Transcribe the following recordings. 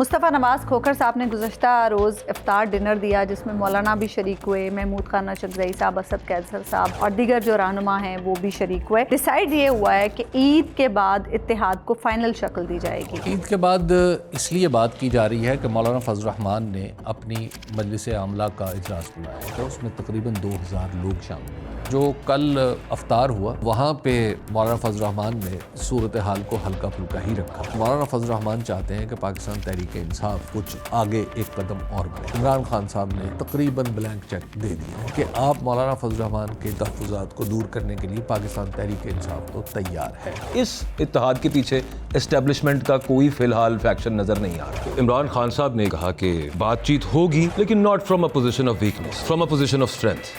مصطفیٰ نواز کھوکھر صاحب نے گزشتہ روز افطار ڈنر دیا جس میں مولانا بھی شریک ہوئے، محمود خان چغزئی صاحب، اسد قیصر صاحب اور دیگر جو رہنما ہیں وہ بھی شریک ہوئے۔ ڈیسائیڈ یہ ہوا ہے کہ عید کے بعد اتحاد کو فائنل شکل دی جائے گی۔ عید کے بعد اس لیے بات کی جا رہی ہے کہ مولانا فضل الرحمان نے اپنی مجلس عاملہ کا اجلاس بلایا تھا، اس میں تقریباً 2000 لوگ شامل ہوئے۔ جو کل افطار ہوا وہاں پہ مولانا فضل الرحمان نے صورتحال کو ہلکا پھلکا ہی رکھا۔ مولانا فضل الرحمان چاہتے ہیں کہ پاکستان تحریک انصاف کچھ آگے ایک قدم اور بڑھے۔ عمران خان صاحب نے تقریباً بلینک چیک دے دیا کہ آپ مولانا فضل الرحمان کے تحفظات کو دور کرنے کے لیے پاکستان تحریک انصاف تو تیار ہے۔ اس اتحاد کے پیچھے اسٹیبلشمنٹ کا کوئی فی الحال فیکشن نظر نہیں آ رہا۔ عمران خان صاحب نے کہا کہ بات چیت ہوگی لیکن not from a position of weakness, from a position of strength.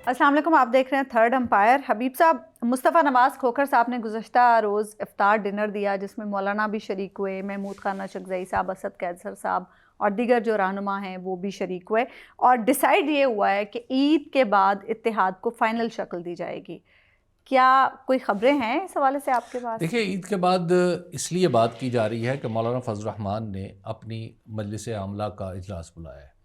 السلام علیکم، آپ دیکھ رہے ہیں تھرڈ امپائر۔ حبیب صاحب، مصطفیٰ نواز کھوکھر صاحب نے گزشتہ روز افطار ڈنر دیا جس میں مولانا بھی شریک ہوئے، محمود خان چغزئی صاحب، اسد قیصر صاحب اور دیگر جو رہنما ہیں وہ بھی شریک ہوئے، اور ڈیسائیڈ یہ ہوا ہے کہ عید کے بعد اتحاد کو فائنل شکل دی جائے گی۔ کیا کوئی خبریں ہیں اس حوالے سے آپ کے پاس؟ دیکھیے، عید کے بعد اس لیے بات کی جا رہی ہے کہ مولانا فضل الرحمان نے اپنی مجلس عاملہ کا اجلاس بلایا ہے،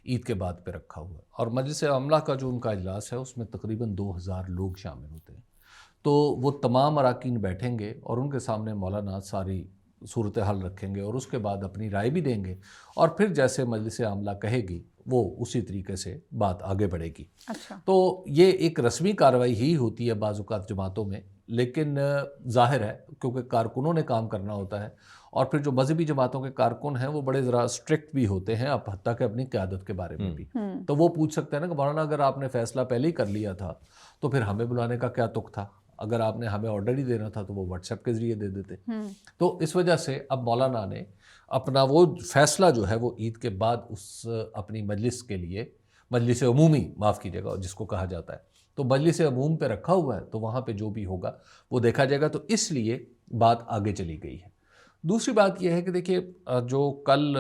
عید کے بعد پہ رکھا ہوا ہے، اور مجلس عاملہ کا جو ان کا اجلاس ہے اس میں تقریباً 2000 لوگ شامل ہوتے ہیں۔ تو وہ تمام اراکین بیٹھیں گے اور ان کے سامنے مولانا ساری صورتحال رکھیں گے اور اس کے بعد اپنی رائے بھی دیں گے، اور پھر جیسے مجلس عاملہ کہے گی وہ اسی طریقے سے بات آگے بڑھے گی۔ اچھا، تو یہ ایک رسمی کارروائی ہی ہوتی ہے بعض اوقات جماعتوں میں، لیکن ظاہر ہے کیونکہ کارکنوں نے کام کرنا ہوتا ہے، اور پھر جو مذہبی جماعتوں کے کارکن ہیں وہ بڑے ذرا اسٹرکٹ بھی ہوتے ہیں، اب حتیٰ کہ اپنی قیادت کے بارے میں بھی، تو وہ پوچھ سکتے ہیں نا کہ مولانا اگر آپ نے فیصلہ پہلے ہی کر لیا تھا تو پھر ہمیں بلانے کا کیا تک تھا؟ اگر آپ نے ہمیں آرڈر ہی دینا تھا تو وہ واٹس ایپ کے ذریعے دے دیتے۔ تو اس وجہ سے اب مولانا نے اپنا وہ فیصلہ جو ہے وہ عید کے بعد اس اپنی مجلس کے لیے، مجلس عمومی معاف کیجیے گا جس کو کہا جاتا ہے، تو مجلس عموم پہ رکھا ہوا ہے، تو وہاں پہ جو بھی ہوگا وہ دیکھا جائے گا، تو اس لیے بات آگے چلی گئی ہے۔ دوسری بات یہ ہے کہ دیکھیے، جو کل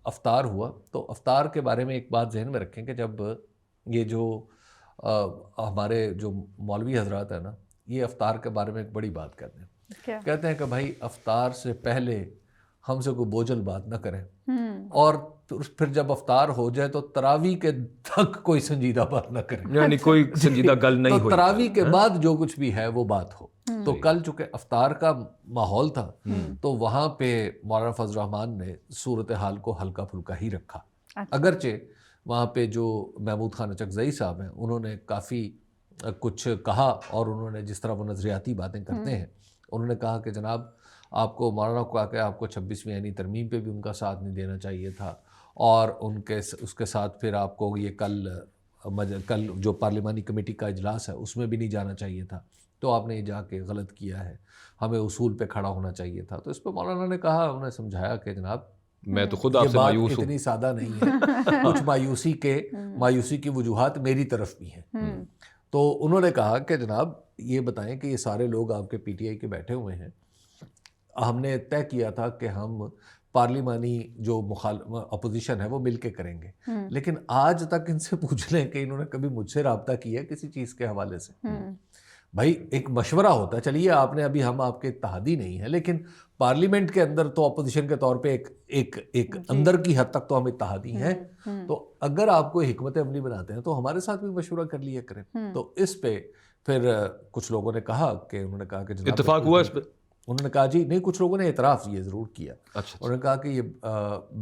افطار ہوا تو افطار کے بارے میں ایک بات ذہن میں رکھیں کہ جب یہ جو ہمارے جو مولوی حضرات ہیں نا، یہ افطار کے بارے میں ایک بڑی بات کہتے ہیں، کہتے ہیں کہ بھائی افطار سے پہلے ہم سے کوئی بوجھل بات نہ کریں، اور پھر جب افطار ہو جائے تو تراویح کے تک کوئی سنجیدہ بات نہ کریں، یعنی کوئی سنجیدہ گل نہیں تو ہوئی، تراویح کے بعد جو کچھ بھی ہے وہ بات ہو۔ تو کل چونکہ افطار کا ماحول تھا تو وہاں پہ مولانا فضل الرحمان نے صورتحال کو ہلکا پھلکا ہی رکھا، اگرچہ وہاں پہ جو محمود خان چغزئی صاحب ہیں انہوں نے کافی کچھ کہا، اور انہوں نے جس طرح وہ نظریاتی باتیں کرتے ہیں، انہوں نے کہا کہ جناب آپ کو مولانا کو کہا کہ آپ کو 26ویں یعنی ترمیم پہ بھی ان کا ساتھ نہیں دینا چاہیے تھا، اور اس کے ساتھ پھر آپ کو یہ کل جو پارلیمانی کمیٹی کا اجلاس ہے اس میں بھی نہیں جانا چاہیے تھا، تو آپ نے یہ جا کے غلط کیا ہے، ہمیں اصول پہ کھڑا ہونا چاہیے تھا۔ تو اس پہ مولانا نے کہا، انہوں نے سمجھایا کہ جناب میں تو خود آپ سے مایوس ہوں، اتنی سادہ نہیں ہے، کچھ مایوسی کی وجوہات میری طرف بھی ہیں۔ تو انہوں نے کہا کہ جناب یہ بتائیں کہ یہ سارے لوگ آپ کے پی ٹی آئی کے بیٹھے ہوئے ہیں، ہم نے طے کیا تھا کہ ہم پارلیمانی جو اپوزیشن ہے وہ مل کے کریں گے، لیکن آج تک ان سے پوچھ لیں کہ انہوں نے کبھی مجھ سے رابطہ کیا ہے کسی چیز کے حوالے سے؟ بھائی ایک مشورہ ہوتا ہے، چلیے آپ نے ابھی ہم آپ کے اتحادی نہیں ہیں، لیکن پارلیمنٹ کے اندر تو اپوزیشن کے طور پہ ایک اندر کی حد تک تو ہم اتحادی ہیں، تو اگر آپ کو حکمت عملی بناتے ہیں تو ہمارے ساتھ بھی مشورہ کر لیا کریں۔ تو اس پہ پھر کچھ لوگوں نے کہا کہ انہوں نے کہا کہ جناب اتفاق ہوا اس پہ؟ انہوں نے کہا جی نہیں، کچھ لوگوں نے اعتراف یہ ضرور کیا، اچھا، انہوں نے کہا کہ یہ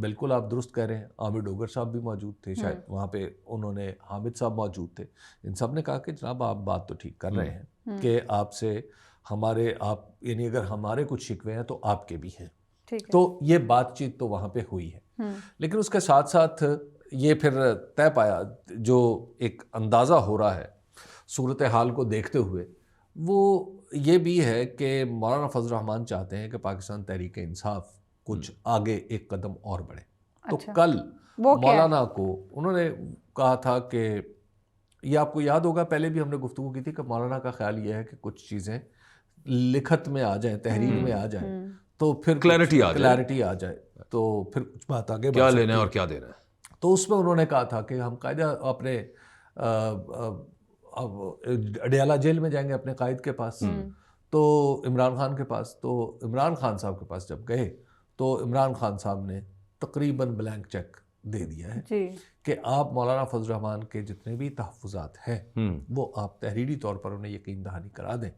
بالکل آپ درست کہہ رہے ہیں، عامر ڈوگر صاحب بھی موجود تھے شاید وہاں پہ، انہوں نے حامد صاحب موجود تھے، ان سب نے کہا کہ جناب آپ بات تو ٹھیک کر رہے ہیں کہ آپ سے آپ یعنی اگر ہمارے کچھ شکوے ہیں تو آپ کے بھی ہیں، تو یہ بات چیت تو وہاں پہ ہوئی ہے، لیکن اس کے ساتھ ساتھ یہ پھر طے پایا، جو ایک اندازہ ہو رہا ہے صورتحال کو دیکھتے ہوئے، وہ یہ بھی ہے کہ مولانا فضل الرحمان چاہتے ہیں کہ پاکستان تحریک انصاف کچھ آگے ایک قدم اور بڑھے۔ تو کل مولانا کو انہوں نے کہا تھا کہ یہ آپ کو یاد ہوگا پہلے بھی ہم نے گفتگو کی تھی کہ مولانا کا خیال یہ ہے کہ کچھ چیزیں لکھت میں آ جائیں، تحریر میں آ جائیں، تو پھر کلیئرٹی آ جائے، تو پھر کچھ بات آگے کیا لینا ہے اور کیا دینا ہے۔ تو اس میں انہوں نے کہا تھا کہ ہم قاعدہ اپنے اڈیالہ جیل میں جائیں گے اپنے قائد کے پاس، تو عمران خان کے پاس، تو عمران خان صاحب کے پاس جب گئے تو عمران خان صاحب نے تقریباً بلینک چیک دے دیا ہے جی کہ آپ مولانا فضل الرحمان کے جتنے بھی تحفظات ہیں وہ آپ تحریری طور پر انہیں یقین دہانی کرا دیں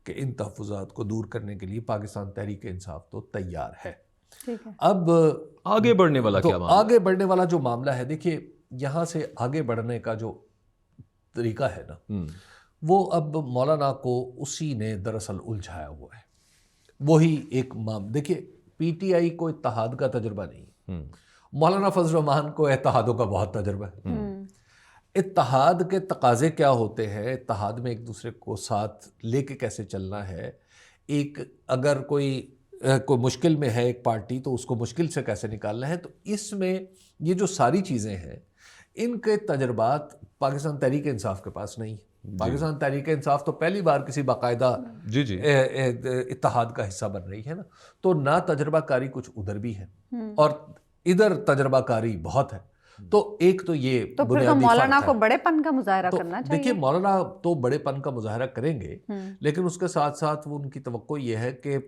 کہ ان تحفظات کو دور کرنے کے لیے پاکستان تحریک انصاف تو تیار ہے. ٹھیک ہے. اب آگے بڑھنے والا کیا معاملہ؟ آگے بڑھنے والا جو معاملہ ہے، دیکھیے یہاں سے آگے بڑھنے کا جو طریقہ ہے نا وہ اب مولانا کو اسی نے دراصل الجھایا ہوا ہے. وہی ایک دیکھیے پی ٹی آئی کو اتحاد کا تجربہ نہیں، مولانا فضل الرحمان کو اتحادوں کا بہت تجربہ ہے. اتحاد کے تقاضے کیا ہوتے ہیں، اتحاد میں ایک دوسرے کو ساتھ لے کے کیسے چلنا ہے، ایک اگر کوئی مشکل میں ہے ایک پارٹی تو اس کو مشکل سے کیسے نکالنا ہے. تو اس میں یہ جو ساری چیزیں ہیں ان کے تجربات پاکستان تحریک انصاف کے پاس نہیں. پاکستان تحریک انصاف تو پہلی بار کسی باقاعدہ اتحاد کا حصہ بن رہی ہے نا، تو نہ تجربہ کاری کچھ ادھر بھی ہے اور ادھر تجربہ کاری بہت ہے. تو ایک تو یہ تو پھر بنیادی مولانا فرق کو ہے. بڑے پن کا مظاہرہ کرنا چاہیے. دیکھیے مولانا تو بڑے پن کا مظاہرہ کریں گے، لیکن اس کے ساتھ ساتھ وہ ان کی توقع یہ ہے کہ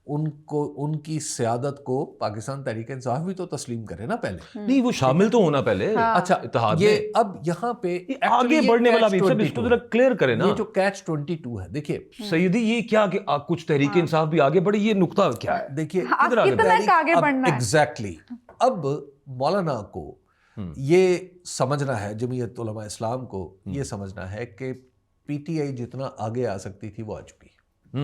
ان کی سیادت کو پاکستان تحریک انصاف بھی تو تسلیم کرے نا پہلے. نہیں وہ شامل تو ہونا پہلے اچھا اتحاد یہ میں. اب یہاں پہ آگے بڑھنے والا بھی سب اس کو ذرا کلیئر کرے نا. یہ جو کیچ 22 ہے، دیکھیے سیدی یہ کیا کہ کچھ تحریک انصاف بھی آگے بڑھے، یہ نقطہ کیا ہے؟ دیکھیے کتنا آگے بڑھنا ہے. ایگزیکٹلی اب مولانا کو یہ سمجھنا ہے، جمعیت علماء اسلام کو یہ سمجھنا ہے کہ پی ٹی آئی جتنا آگے آ سکتی تھی وہ آ چکی ہے.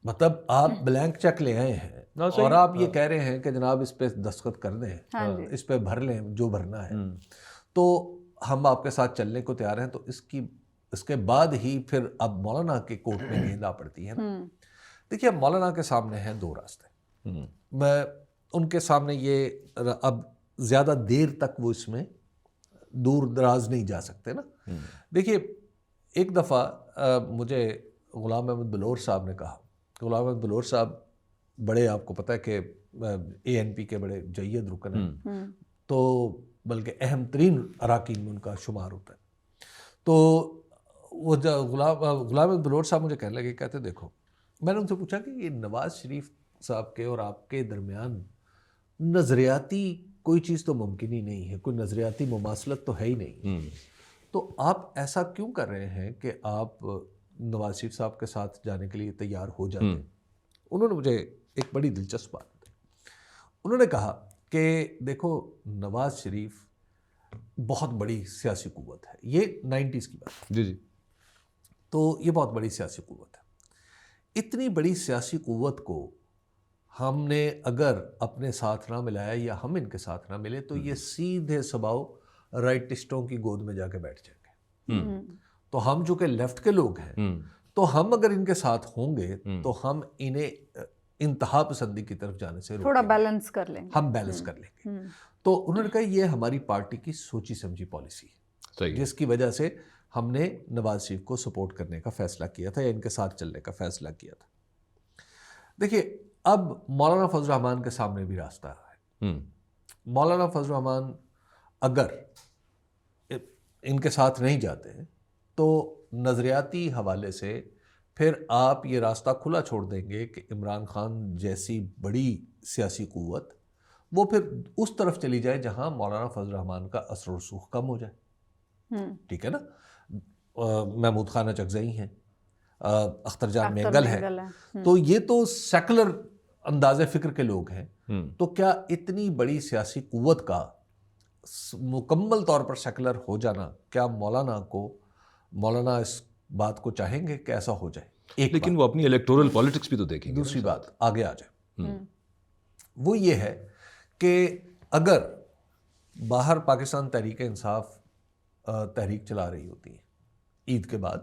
مطلب آپ بلینک چیک لے آئے ہیں اور آپ یہ کہہ رہے ہیں کہ جناب اس پہ دستخط کر دیں، اس پہ بھر لیں جو بھرنا ہے، تو ہم آپ کے ساتھ چلنے کو تیار ہیں. تو اس کے بعد ہی پھر اب مولانا کے کوٹ میں گیند آ پڑتی ہے نا. دیکھیے اب مولانا کے سامنے ہیں دو راستے. میں ان کے سامنے یہ اب زیادہ دیر تک وہ اس میں دور دراز نہیں جا سکتے نا. دیکھیے ایک دفعہ مجھے غلام احمد بلور صاحب نے کہا، غلام احمد بلور صاحب بڑے، آپ کو پتہ ہے کہ اے این پی کے بڑے جید رکن ہیں، تو بلکہ اہم ترین اراکین میں ان کا شمار ہوتا ہے. تو وہ غلام احمد بلور صاحب مجھے کہنے لگے، کہتے دیکھو، میں نے ان سے پوچھا کہ یہ نواز شریف صاحب کے اور آپ کے درمیان نظریاتی کوئی چیز تو ممکن ہی نہیں ہے، کوئی نظریاتی مماثلت تو ہے ہی نہیں، تو آپ ایسا کیوں کر رہے ہیں کہ آپ نواز شریف صاحب کے ساتھ جانے کے لیے تیار ہو جاتے ہیں؟ انہوں نے مجھے ایک بڑی دلچسپ بات بتائی. انہوں نے کہا کہ دیکھو نواز شریف بہت بڑی سیاسی قوت ہے، یہ 90s کی بات ہے، تو یہ بہت بڑی سیاسی قوت ہے. اتنی بڑی سیاسی قوت کو ہم نے اگر اپنے ساتھ نہ ملایا یا ہم ان کے ساتھ نہ ملے تو یہ سیدھے سباؤ رائٹسٹوں کی گود میں جا کے بیٹھ جائیں گے. تو ہم جو کہ لیفٹ کے لوگ ہیں، تو ہم اگر ان کے ساتھ ہوں گے تو ہم انہیں انتہا پسندی کی طرف جانے سے تھوڑا بیلنس کر لیں گے، ہم بیلنس کر لیں گے. تو انہوں نے کہا یہ ہماری پارٹی کی سوچی سمجھی پالیسی ہے، جس کی وجہ سے ہم نے نواز شریف کو سپورٹ کرنے کا فیصلہ کیا تھا یا ان کے ساتھ چلنے کا فیصلہ کیا تھا. دیکھیے اب مولانا فضل الرحمان کے سامنے بھی راستہ ہے. مولانا فضل الرحمان اگر ان کے ساتھ نہیں جاتے تو نظریاتی حوالے سے پھر آپ یہ راستہ کھلا چھوڑ دیں گے کہ عمران خان جیسی بڑی سیاسی قوت وہ پھر اس طرف چلی جائے جہاں مولانا فضل الرحمان کا اثر و رسوخ کم ہو جائے. ٹھیک ہے نا. محمود خانہ چکزئی ہیں، اختر جان مینگل ہے، تو یہ تو سیکولر انداز فکر کے لوگ ہیں. تو کیا اتنی بڑی سیاسی قوت کا مکمل طور پر سیکولر ہو جانا، کیا مولانا اس بات کو چاہیں گے کہ ایسا ہو جائے؟ لیکن وہ اپنی الیکٹورل پالیٹکس بھی تو دیکھیں گے. دوسری بات آگے آ جائے، وہ یہ ہے کہ اگر باہر پاکستان تحریک انصاف تحریک چلا رہی ہوتی ہے عید کے بعد،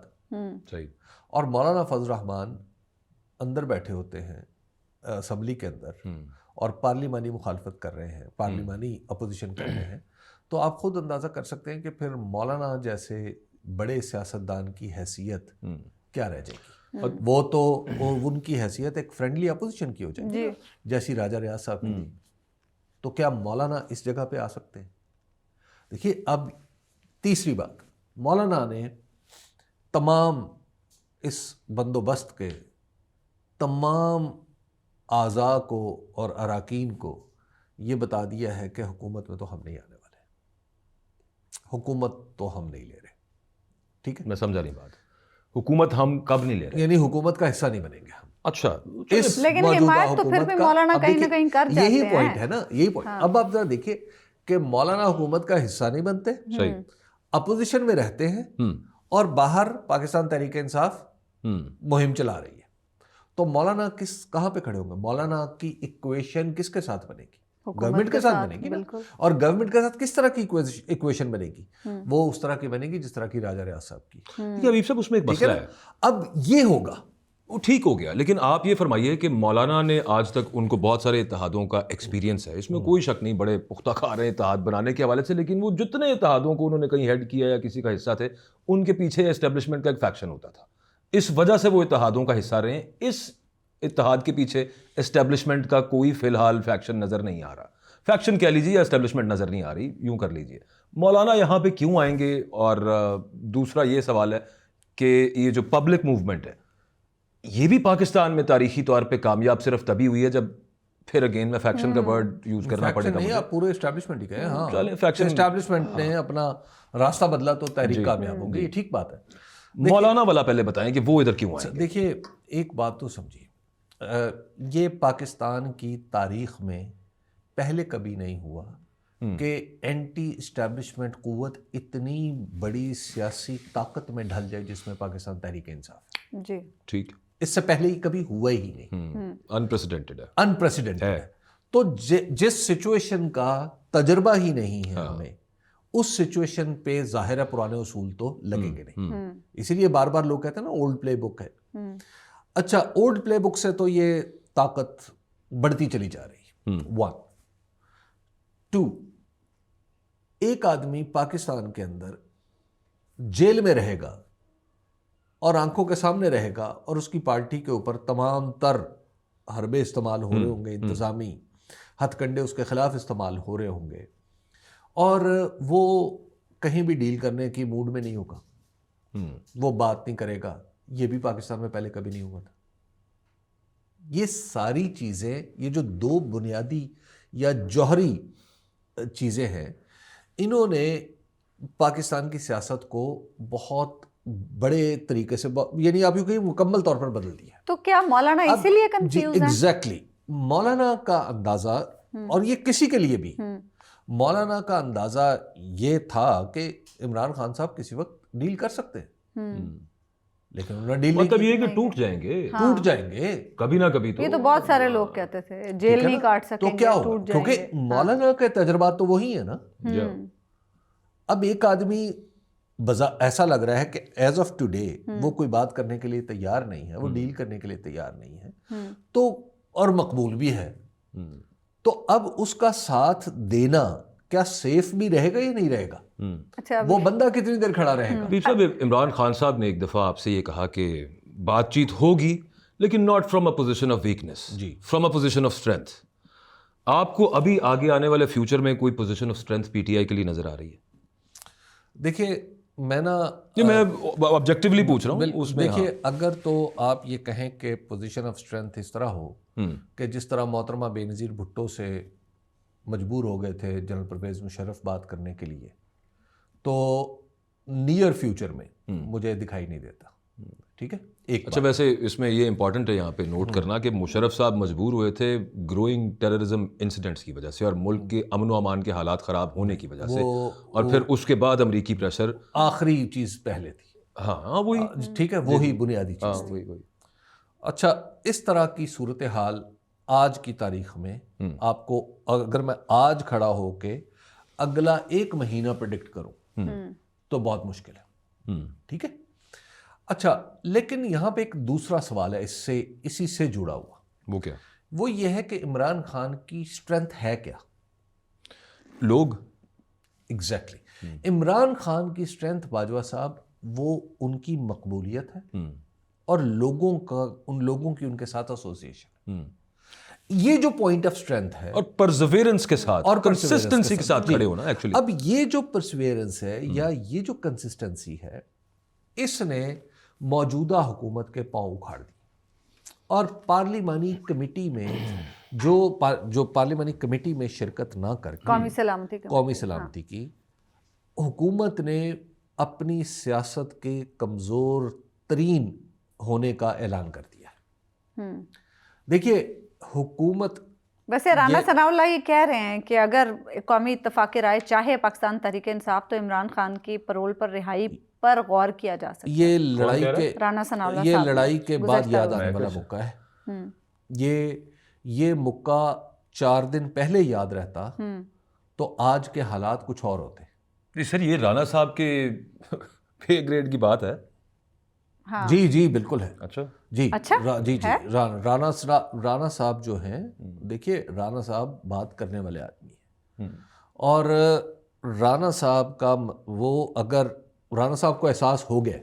صحیح، اور مولانا فضل الرحمان اندر بیٹھے ہوتے ہیں اسمبلی کے اندر اور پارلیمانی مخالفت کر رہے ہیں، پارلیمانی اپوزیشن کر رہے ہیں، تو آپ خود اندازہ کر سکتے ہیں کہ پھر مولانا جیسے بڑے سیاستدان کی حیثیت کیا رہ جائے گی. وہ تو ان کی حیثیت ایک فرینڈلی اپوزیشن کی ہو جائے گی جیسی راجہ ریاض صاحب کی. تو کیا مولانا اس جگہ پہ آ سکتے ہیں؟ دیکھیے اب تیسری بات، مولانا نے تمام اس بندوبست کے تمام اعضاء کو اور اراکین کو یہ بتا دیا ہے کہ حکومت میں تو ہم نہیں آنے والے، حکومت تو ہم نہیں لے رہے. ٹھیک ہے، میں سمجھا نہیں بات. حکومت ہم کب نہیں لے رہے؟ یعنی حکومت کا حصہ نہیں بنیں گے ہم. اچھا، لیکن حمایت تو پھر بھی مولانا کہیں نہ کہیں کر جاتے ہیں. یہی پوائنٹ ہے نا، یہی پوائنٹ. اب آپ ذرا دیکھیے کہ مولانا حکومت کا حصہ نہیں بنتے، صحیح، اپوزیشن میں رہتے ہیں اور باہر پاکستان تحریک انصاف مہم چلا رہی ہے. تو مولانا کہاں پہ کھڑے ہوں گے؟ مولانا کی ایکویشن کس کے ساتھ بنے گی؟ گورنمنٹ کے ساتھ بنے گی نا. اور گورنمنٹ کے ساتھ کس طرح کی ایکویشن بنے گی؟ وہ اس طرح کی بنے گی جس طرح کی راجہ ریاض صاحب کی. حبیب صاحب اس میں ایک مسئلہ ہے. اب یہ ہوگا، وہ ٹھیک ہو گیا، لیکن آپ یہ فرمائیے کہ مولانا نے آج تک ان کو بہت سارے اتحادوں کا ایکسپیرینس ہے، اس میں کوئی شک نہیں، بڑے پختہ کار ہیں اتحاد بنانے کے حوالے سے، لیکن وہ جتنے اتحادوں کو انہوں نے کہیں ہیڈ کیا یا کسی کا حصہ تھے، ان کے پیچھے اسٹیبلشمنٹ کا ایک فیکشن ہوتا تھا. اس وجہ سے وہ اتحادوں کا حصہ رہے ہیں. اس اتحاد کے پیچھے اسٹیبلشمنٹ کا کوئی فی الحال فیکشن نظر نہیں آ رہا. فیکشن کہہ لیجیے یا اسٹیبلشمنٹ نظر نہیں آ رہی، یوں کر لیجیے. مولانا یہاں پہ کیوں آئیں گے؟ اور دوسرا یہ سوال ہے کہ یہ جو پبلک موومنٹ ہے، یہ بھی پاکستان میں تاریخی طور پہ کامیاب صرف تبھی ہوئی ہے جب، پھر اگین میں فیکشن کا ورڈ یوز کرنا پڑے گا. نہیں، آپ پورے اسٹیبلشمنٹ ہی کہیں. ہاں، چلیں، فیکشن اسٹیبلشمنٹ نے اپنا راستہ بدلا تو تحریک کامیاب ہوگی، یہ ٹھیک بات ہے. مولانا والا پہلے بتائیں کہ وہ ادھر کیوں آئیں گے. دیکھیے ایک بات تو سمجھیے، یہ پاکستان کی تاریخ میں پہلے کبھی نہیں ہوا کہ اینٹی اسٹیبلشمنٹ قوت اتنی بڑی سیاسی طاقت میں ڈھل جائے جس میں پاکستان تحریک انصاف. جی ٹھیک، اس سے پہلے ہی کبھی ہوا ہی نہیں، انپریسیڈنٹڈ ہے. انپریسیڈنٹڈ ہے. تو جس سچویشن کا تجربہ ہی نہیں ہے ہمیں، اس سچویشن پہ ظاہر ہے پرانے اصول تو لگیں گے نہیں. اسی لیے بار بار لوگ کہتے ہیں نا اولڈ پلے بک ہے. اچھا، اولڈ پلے بک سے تو یہ طاقت بڑھتی چلی جا رہی. 1 2 ایک آدمی پاکستان کے اندر جیل میں رہے گا اور آنکھوں کے سامنے رہے گا اور اس کی پارٹی کے اوپر تمام تر حربے استعمال ہو رہے ہوں گے، انتظامی ہتھ کنڈے اس کے خلاف استعمال ہو رہے ہوں گے، اور وہ کہیں بھی ڈیل کرنے کی موڈ میں نہیں ہوگا، وہ بات نہیں کرے گا. یہ بھی پاکستان میں پہلے کبھی نہیں ہوا تھا. یہ ساری چیزیں، یہ جو دو بنیادی یا جوہری چیزیں ہیں، انہوں نے پاکستان کی سیاست کو بہت بڑے طریقے سے، یعنی آپ یوں کہیں مکمل طور پر بدل دیا. تو کیا مولانا اسی لیے کنفیوز ہیں؟ ایگزیکٹلی. مولانا کا اندازہ، اور یہ کسی کے لیے بھی، مولانا کا اندازہ یہ تھا کہ عمران خان صاحب کسی وقت ڈیل کر سکتے ہیں، لیکن انہوں نے ڈیل نہیں مطلب کی. یہ کہ ٹوٹ جائیں گے کبھی نہ کبھی. یہ تو بہت سارے لوگ کہتے تھے جیل نہیں کاٹ سکیں تو گے، کیا ٹوٹ ہوگا؟ جائیں گے. کیونکہ مولانا کے تجربات تو وہی ہیں نا. اب ایک آدمی ایسا لگ رہا ہے کہ ایز آف ٹوڈے وہ کوئی بات کرنے کے لیے تیار نہیں ہے، وہ ڈیل کرنے کے لیے تیار نہیں ہے، تو اور مقبول بھی ہے، تو اب اس کا ساتھ دینا کیا سیف بھی رہے گا یا نہیں رہے گا؟ اچھا، وہ بندہ کتنی دیر کھڑا رہے گا؟ حبیب صاحب، عمران خان صاحب نے ایک دفعہ آپ سے یہ کہا کہ بات چیت ہوگی لیکن not from a position of weakness, from a position of strength. آپ کو ابھی آگے آنے والے فیوچر میں کوئی position of strength P T I کے لیے نظر آ رہی ہے؟ دیکھیے میں آبجیکٹیولی پوچھ رہا ہوں اس میں. دیکھیے اگر تو آپ یہ کہیں کہ پوزیشن آف اسٹرینتھ اس طرح ہو کہ جس طرح محترمہ بے نظیر بھٹو سے مجبور ہو گئے تھے جنرل پرویز مشرف بات کرنے کے لیے، تو نیئر فیوچر میں مجھے دکھائی نہیں دیتا. ٹھیک ہے. اچھا، ویسے اس میں یہ امپورٹنٹ ہے یہاں پہ نوٹ کرنا کہ مشرف صاحب مجبور ہوئے تھے گروئنگ ٹیررزم انسیڈنٹس کی وجہ سے اور ملک کے امن و امان کے حالات خراب ہونے کی وجہ سے، اور پھر اس کے بعد امریکی پریشر. آخری چیز پہلے تھی. ہاں وہی ٹھیک ہے، وہی بنیادی چیز تھی. اچھا، اس طرح کی صورتحال آج کی تاریخ میں آپ کو، اگر میں آج کھڑا ہو کے اگلا 1 مہینہ پریڈکٹ کروں تو بہت مشکل ہے. ٹھیک ہے. اچھا، لیکن یہاں پہ ایک دوسرا سوال ہے اسی سے جڑا ہوا. وہ کیا؟ وہ یہ ہے کہ عمران خان کی اسٹرینتھ ہے کیا؟ لوگ. ایگزیکٹلی. عمران خان کی اسٹرینتھ باجوہ صاحب وہ ان کی مقبولیت ہے اور ان لوگوں کی ان کے ساتھ ایسوسیشن. یہ جو پوائنٹ آف اسٹرینتھ ہے اور پرسیورنس کے ساتھ اور کنسسٹنسی کے ساتھ کھڑے ہونا ایکچولی. اب یہ جو پرسیورنس ہے یا یہ جو کنسسٹنسی ہے، اس نے موجودہ حکومت کے پاؤں اکھاڑ دی. اور پارلیمانی کمیٹی میں جو پارلیمانی کمیٹی میں شرکت نہ کر کے قومی سلامتی کی حکومت نے اپنی سیاست کے کمزور ترین ہونے کا اعلان کر دیا. دیکھیے حکومت ویسے رانا ثناء اللہ یہ کہہ رہے ہیں کہ اگر قومی اتفاق رائے چاہے پاکستان تحریک انصاف تو عمران خان کی پرول پر رہائی پر غور کیا جا سکتا ہے. یہ لڑائی کے بعد یاد آنے والا موقع ہے. یہ موقع 4 دن پہلے یاد رہتا تو آج کے حالات کچھ اور ہوتے. سر یہ رانا صاحب کے پے گریڈ کی بات ہے. جی بالکل ہے. اچھا جی رانا صاحب جو ہیں دیکھیے رانا صاحب بات کرنے والے آدمی ہیں اور رانا صاحب کا اگر رانا صاحب کو احساس ہو گیا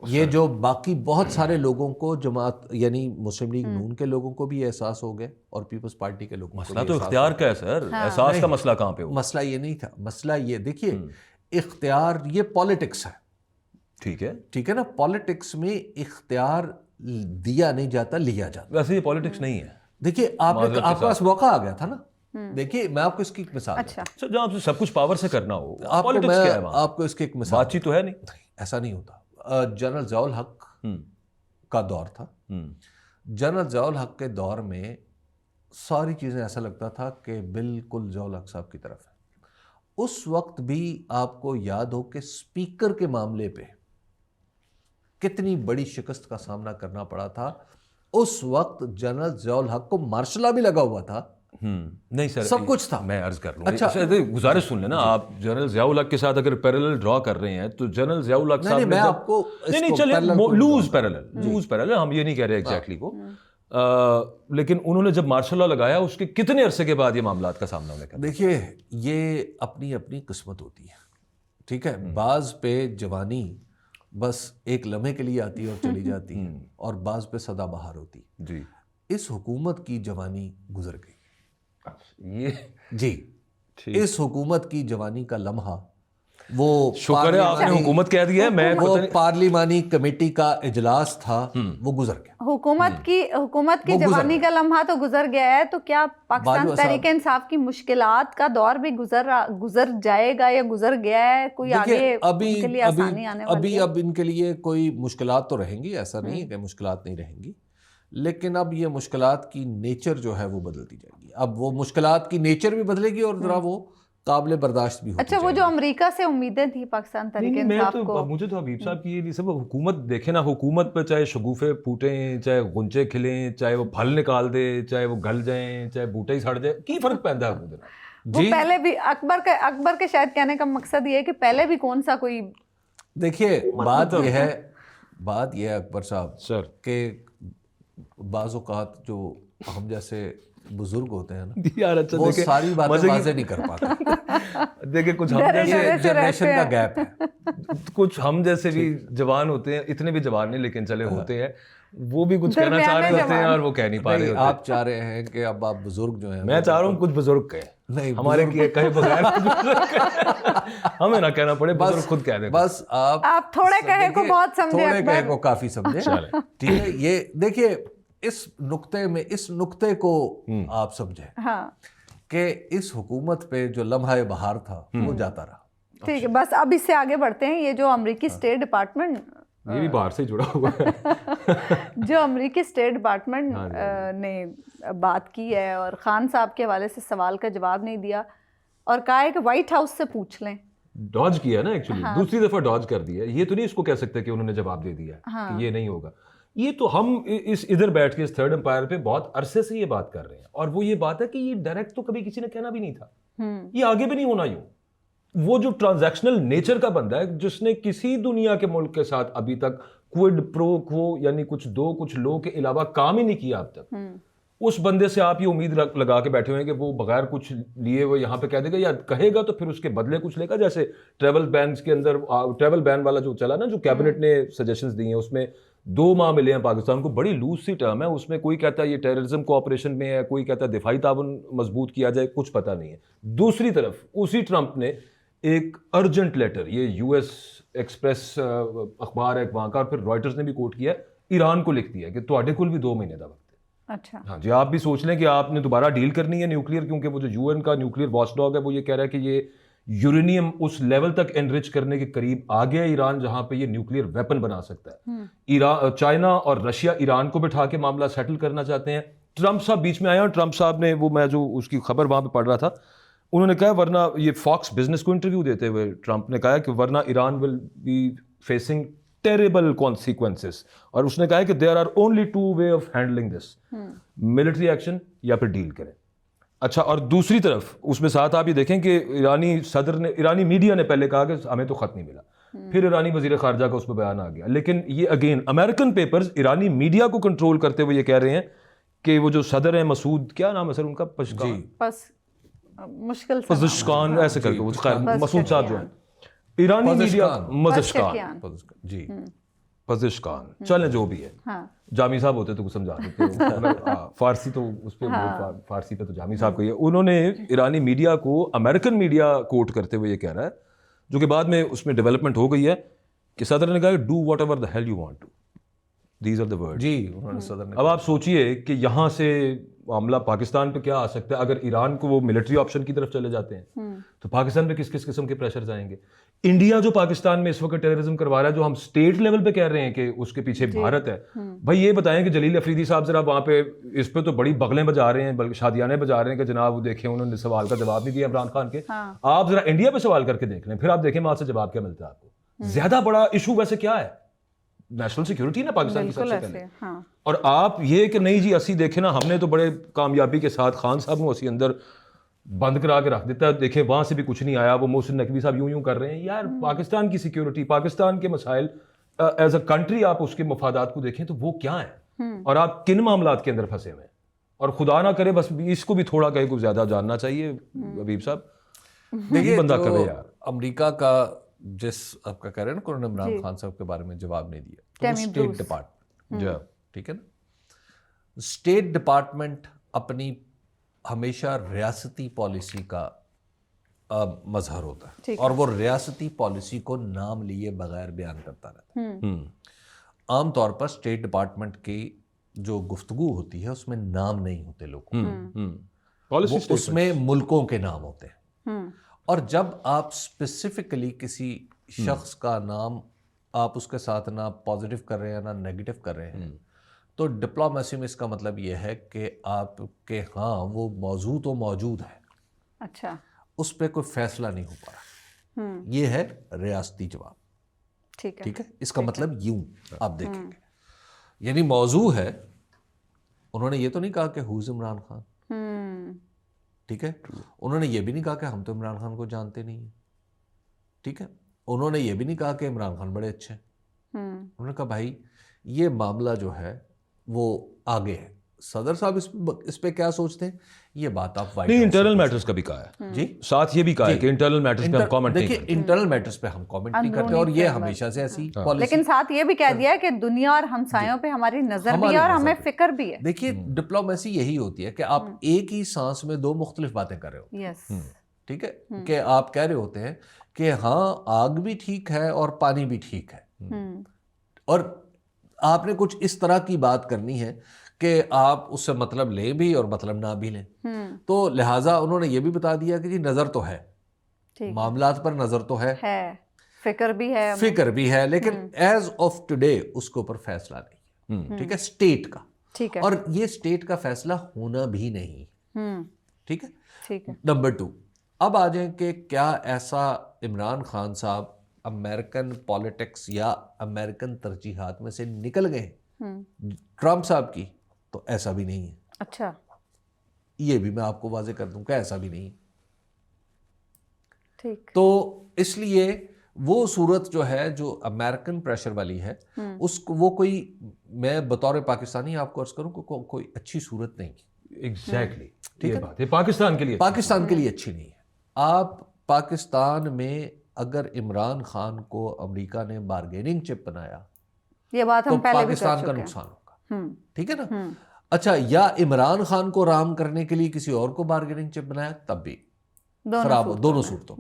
یہ جو باقی بہت سارے لوگوں کو جماعت یعنی مسلم لیگ نون کے لوگوں کو بھی احساس ہو گیا اور پیپلز پارٹی کے لوگوں کو. مسئلہ تو اختیار کا ہے سر, احساس کا مسئلہ کہاں پہ ہو؟ مسئلہ یہ نہیں تھا. مسئلہ یہ دیکھیے اختیار یہ پالیٹکس ہے. ٹھیک ہے نا, پالیٹکس میں اختیار دیا نہیں جاتا, لیا جاتا. ویسے یہ پالیٹکس نہیں ہے. دیکھیے آپ کے پاس موقع آ گیا تھا نا. دیکھیے میں آپ کو اس کی ایک مثال سر جہاں سے سب کچھ پاور سے کرنا ہو آپ کو اس کی ایک مثال. بات چیت تو ہے نہیں, ایسا نہیں ہوتا. جنرل ضیاء الحق کا دور تھا. جنرل ضیاء الحق کے دور میں ساری چیزیں ایسا لگتا تھا کہ بالکل ضیاء الحق صاحب کی طرف ہے. اس وقت بھی آپ کو یاد ہو کہ اسپیکر کے معاملے پہ کتنی بڑی شکست کا سامنا کرنا پڑا تھا. اس وقت جنرل ضیاء الحق کو مارشل لا بھی لگا ہوا تھا. نہیں سر سب کچھ تھا. میں عرض کر لوں. اچھا گزارش سن لینا, آپ جنرل ضیاء الحق کے ساتھ اگر پیرالل ڈرا کر رہے ہیں تو جنرل ضیاء الحق صاحب میں آپ کو نہیں چلے لوز پیرالل ہم یہ نہیں کہہ رہے ایگزیکٹلی کو, لیکن انہوں نے جب مارشل لا لگایا اس کے کتنے عرصے کے بعد یہ معاملات کا سامنا ہونے کا. دیکھیے یہ اپنی اپنی قسمت ہوتی ہے. ٹھیک ہے, بعض پہ جوانی بس ایک لمحے کے لیے آتی ہے اور چلی جاتی ہے اور بعض پہ سدا بہار ہوتی. جی اس حکومت کی جوانی گزر گئی. جی اس حکومت کی جوانی کا لمحہ وہ شکر ہے آپ نے حکومت کہہ دیا ہے. وہ پارلیمانی کمیٹی کا اجلاس تھا وہ گزر گیا. حکومت کی جوانی کا لمحہ تو گزر گیا ہے, تو کیا پاکستان تحریک انصاف کی مشکلات کا دور بھی گزر جائے گا یا گزر گیا ہے؟ کوئی آگے ان کے لیے آسانی آنے والی ہے؟ اب ان کے لیے کوئی مشکلات تو رہیں گی, ایسا نہیں ہے کہ مشکلات نہیں رہیں گی, لیکن اب یہ مشکلات کی نیچر جو ہے وہ بدلتی جائے گی. اب وہ مشکلات کی نیچر بھی بدلے گی اور ذرا وہ قابل برداشت بھی ہوتی. اچھا وہ جو امریکہ سے امیدیں تھی پاکستان تحریک انصاف کو, مجھے تو حبیب صاحب کی یہ سب حکومت دیکھیں نا, حکومت پہ چاہے شگوفے پھوٹیں, چاہے غنچے کھلیں, چاہے وہ پھل نکال دے, چاہے وہ گل جائیں, چاہے بوٹے ہی سڑ جائے, کی فرق پہنتا ہے حکومت؟ وہ پہلے بھی اکبر کے شاید کہنے کا مقصد یہ ہے کہ پہلے بھی کون سا کوئی. دیکھیے بات یہ ہے اکبر صاحب سر کہ بعض اوقات جو ہم جیسے بزرگ ہوتے ہیں نا وہ ساری باتیں واضح نہیں کر پاتے. دیکھیں کچھ ہم جیسے جنریشن کا گیپ ہے, کچھ ہم جیسے بھی جوان ہوتے ہیں, اتنے بھی جوان نہیں لیکن چلے ہوتے ہیں, وہ بھی کچھ کہنا چاہ رہے ہوتے ہیں اور وہ کہہ نہیں پا رہے ہوتے. آپ چاہ رہے ہیں کہ اب آپ بزرگ جو ہیں, میں چاہ رہا ہوں کچھ بزرگ کہیں, ہمارے کہے بغیر ہمیں نہ کہنا پڑے, بزرگ خود کہہ دیں. بس آپ تھوڑے کہے کو بہت سمجھے, تھوڑے کہے کو کافی سمجھے. ٹھیک ہے, یہ دیکھیے اس نقطے کو آپ سمجھیں کہ اس حکومت پہ جو لمحہ بہار تھا وہ جاتا رہا. ٹھیک ہے, بس اب اس سے آگے بڑھتے ہیں. یہ جو امریکی اسٹیٹ ڈپارٹمنٹ, یہ بھی باہر سے جڑا ہوا ہے, جو امریکی اسٹیٹ ڈپارٹمنٹ نے بات کی ہے اور خان صاحب کے حوالے سے سوال کا جواب نہیں دیا اور کہا ہے کہ وائٹ ہاؤس سے پوچھ لیں. ڈاج کیا نا ایکچولی, دوسری دفعہ ڈاج کر دیا. یہ تو نہیں اس کو کہہ سکتے کہ انہوں نے جواب دے دیا کہ یہ نہیں ہوگا. یہ تو ہم اس ادھر بیٹھ کے اس تھرڈ امپائر پہ بہت عرصے سے یہ بات کر رہے ہیں, اور وہ یہ بات ہے کہ یہ ڈائریکٹ تو کبھی کسی نے کہنا بھی نہیں تھا, یہ آگے بھی نہیں ہونا. یوں وہ جو ٹرانزیکشنل نیچر کا بندہ ہے جس نے کسی دنیا کے ملک کے ساتھ ابھی تک کوئڈ پرو کو یعنی کچھ دو کچھ لو کے علاوہ کام ہی نہیں کیا اب تک, اس بندے سے آپ یہ امید لگا کے بیٹھے ہوئے ہیں کہ وہ بغیر کچھ لیے وہ یہاں پہ کہہ دے گا یا کہے گا تو پھر اس کے بدلے کچھ لے گا. جیسے ٹریول بینس کے اندر ٹریول بین والا جو چلا نا, جو کیبنٹ نے سجیشنز دی ہیں, اس میں 2 ماہ ملے ہیں پاکستان کو. بڑی لوز سی ٹرم ہے, اس میں کوئی کہتا ہے یہ ٹیررزم کوآپریشن میں ہے, کوئی کہتا ہے دفاعی تعاون مضبوط کیا جائے, کچھ پتہ نہیں ہے. دوسری طرف اسی ٹرمپ نے ایک ارجنٹ لیٹر, یہ US ایکسپریس اخبار ہے وہاں کا اور پھر رائٹرز نے بھی کوٹ کیا, ایران کو لکھ دیا کہ تواڈے کول بھی 2 مہینے دا وقت ہے. اچھا ہاں جی, آپ بھی سوچ لیں کہ آپ نے دوبارہ ڈیل کرنی ہے نیوکلیئر, کیونکہ وہ جو یو این کا نیوکلیئر واچ ڈاگ ہے وہ یہ کہہ رہا ہے کہ یہ یورینیم اس لیول تک انرچ کرنے کے قریب آ گیا ایران جہاں پہ یہ نیوکلیئر ویپن بنا سکتا ہے. چائنا اور رشیا ایران کو بٹھا کے معاملہ سیٹل کرنا چاہتے ہیں. ٹرمپ صاحب بیچ میں آئے, اور ٹرمپ صاحب نے وہ, میں جو اس کی خبر وہاں پہ پڑھ رہا تھا, انہوں نے کہا ورنہ, یہ فاکس بزنس کو انٹرویو دیتے ہوئے ٹرمپ نے کہا کہ ورنہ Iran will be facing terrible consequences, اور اس نے کہا کہ there are only 2 way of handling this, military action یا پھر ڈیل کریں. اچھا, اور دوسری طرف اس میں ساتھ آپ یہ دیکھیں کہ ایرانی صدر نے, ایرانی میڈیا نے پہلے کہا کہ ہمیں تو خط نہیں ملا, پھر ایرانی وزیر خارجہ کا اس پہ بیان آ گیا, لیکن یہ اگین امریکن پیپرز ایرانی میڈیا کو کنٹرول کرتے ہوئے یہ کہہ رہے ہیں کہ وہ جو صدر ہیں مسعود, کیا نام ہے سر ان کا, مشکل پزشکان ایسے کر کے, مسعود صاحب جو ہیں ایرانی میڈیا, جی پزشکان, چلیں جو بھی ہے, جامی صاحب ہوتے تو کچھ سمجھا دیتے, فارسی تو اس پہ, فارسی پہ تو جامی صاحب کو. انہوں نے ایرانی میڈیا کو امریکن میڈیا کوٹ کرتے ہوئے یہ کہہ رہا ہے, جو کہ بعد میں اس میں ڈیولپمنٹ ہو گئی ہے, کہ صدر نے کہا کہ do what ever the hell you want to, these are the word. جی, انہوں نے صدر نے. اب آپ سوچئے کہ یہاں سے معاملہ پاکستان پہ کیا آ سکتا ہے اگر ایران کو وہ ملٹری آپشن کی طرف چلے جاتے ہیں, تو پاکستان پہ کس کس قسم کے پریشرز آئیں گے. انڈیا جو پاکستان میں اس وقت ٹیررزم کروا رہا ہے, جو ہم اسٹیٹ لیول پہ کہہ رہے ہیں کہ اس کے پیچھے بھارت ہے, بھائی یہ بتائیں کہ جلیل افریدی صاحب ذرا وہاں پہ اس پہ تو بڑی بغلیں بجا رہے ہیں, بلکہ شادیانے بجا رہے ہیں کہ جناب وہ دیکھیں انہوں نے سوال کا جواب نہیں دیا عمران خان کے. آپ ذرا انڈیا پہ سوال کر کے دیکھ لیں, پھر آپ دیکھیں وہاں سے جواب کیا ملتا ہے آپ کو. زیادہ بڑا ایشو ویسے کیا ہے, نیشنل سیکیورٹی نا پاکستان کی سب سے پہلے. اور آپ یہ کہ نہیں جی اسی دیکھیں نا, ہم نے تو بڑے کامیابی کے ساتھ خان صاحب کو اسی اندر بند کرا کے رکھ دیتا ہے, دیکھیں وہاں سے بھی کچھ نہیں آیا, وہ محسن نقوی صاحب یوں کر رہے ہیں. یار پاکستان کی سیکیورٹی, پاکستان کے مسائل ایز اے کنٹری, آپ اس کے مفادات کو دیکھیں تو وہ کیا ہیں, اور آپ کن معاملات کے اندر پھنسے ہوئے ہیں. اور خدا نہ کرے بس اس کو بھی تھوڑا کہیں کو زیادہ جاننا چاہیے حبیب صاحب, دیکھیے بندہ تو کرے یار. امریکہ کا جس آپ کا کہہ رہے ہیں نا کہ انہوں نے عمران خان صاحب کے بارے میں جواب نہیں دیا, اسٹیٹ ڈپارٹمنٹ, ٹھیک ہے نا, اسٹیٹ ڈپارٹمنٹ اپنی ہمیشہ ریاستی پالیسی کا مظہر ہوتا ہے, اور وہ ریاستی پالیسی کو نام لیے بغیر بیان کرتا رہتا ہے. عام طور پر اسٹیٹ ڈپارٹمنٹ کی جو گفتگو ہوتی ہے اس میں نام نہیں ہوتے لوگوں, اس میں ملکوں کے نام ہوتے ہیں. اور جب آپ اسپیسیفکلی کسی شخص کا نام آپ اس کے ساتھ نہ پازیٹیو کر رہے ہیں نہ نیگیٹو کر رہے ہیں, تو ڈپلومیسی میں اس کا مطلب یہ ہے کہ آپ کے ہاں وہ موضوع تو موجود ہے, اچھا, اس پہ کوئی فیصلہ نہیں ہو پا رہا. یہ ہے ریاستی جواب, ٹھیک ہے, اس کا مطلب یوں آپ دیکھیں گے, یعنی موضوع ہے. انہوں نے یہ تو نہیں کہا کہ ہوز عمران خان, ٹھیک ہے, انہوں نے یہ بھی نہیں کہا کہ ہم تو عمران خان کو جانتے نہیں ہیں, ٹھیک ہے, انہوں نے یہ بھی نہیں کہا کہ عمران خان بڑے اچھے ہیں. انہوں نے کہا بھائی یہ معاملہ جو ہے وہ آگے ہے, صدر صاحب اس پہ کیا سوچتے ہیں, یہ بات آپ نہیں, انٹرنل میٹرز کا بھی کہا ہے جی, ساتھ یہ بھی کہا ہے کہ انٹرنل میٹرز پہ ہم کامنٹ نہیں کرتے. انٹرنل میٹرز پہ ہم کامنٹ نہیں کرتے, اور یہ ہمیشہ سے ایسی پالیسی. لیکن ساتھ یہ بھی کہہ دیا ہے کہ دنیا اور ہمسایوں پہ ہماری نظر بھی ہے اور ہمیں فکر بھی ہے. دیکھیے ڈپلومیسی یہی ہوتی ہے کہ آپ ایک ہی سانس میں 2 مختلف باتیں کر رہے ہوتے ہیں, ٹھیک ہے, کہ آپ کہہ رہے ہوتے ہیں کہ ہاں آگ بھی ٹھیک ہے اور پانی بھی ٹھیک ہے, اور آپ نے کچھ اس طرح کی بات کرنی ہے کہ آپ اس سے مطلب لیں بھی اور مطلب نہ بھی لیں. تو لہٰذا انہوں نے یہ بھی بتا دیا کہ جی نظر تو ہے, معاملات پر نظر تو ہے, فکر بھی ہے, لیکن ایز آف ٹوڈے اس کے اوپر فیصلہ نہیں, ٹھیک ہے, اسٹیٹ کا, اور یہ اسٹیٹ کا فیصلہ ہونا بھی نہیں, ٹھیک ہے. نمبر 2, اب آ جائیں کہ کیا ایسا عمران خان صاحب امریکن پالیٹکس یا امریکن ترجیحات میں سے نکل گئے ٹرمپ صاحب کی, تو ایسا بھی نہیں ہے. اچھا, یہ بھی میں آپ کو واضح کر دوں کہ ایسا بھی نہیں. ٹھیک, تو اس لیے وہ صورت جو ہے جو امریکن پریشر والی ہے, اس کو وہ کوئی, میں بطور پاکستانی آپ کو عرض کروں کہ کوئی اچھی صورت نہیں. ایگزیکٹلی, ٹھیک ہے, بات ہے پاکستان کے لیے اچھی نہیں ہے. آپ پاکستان میں اگر عمران خان کو امریکہ نے بارگیننگ چپ بنایا, یہ بات تو پاکستان کا نقصان ہوگا, ٹھیک ہے نا. اچھا, یا عمران خان کو رام کرنے کے لیے کسی اور کو بارگیننگ چپ بنایا, تب بھی خراب ہو, دونوں صورتوں.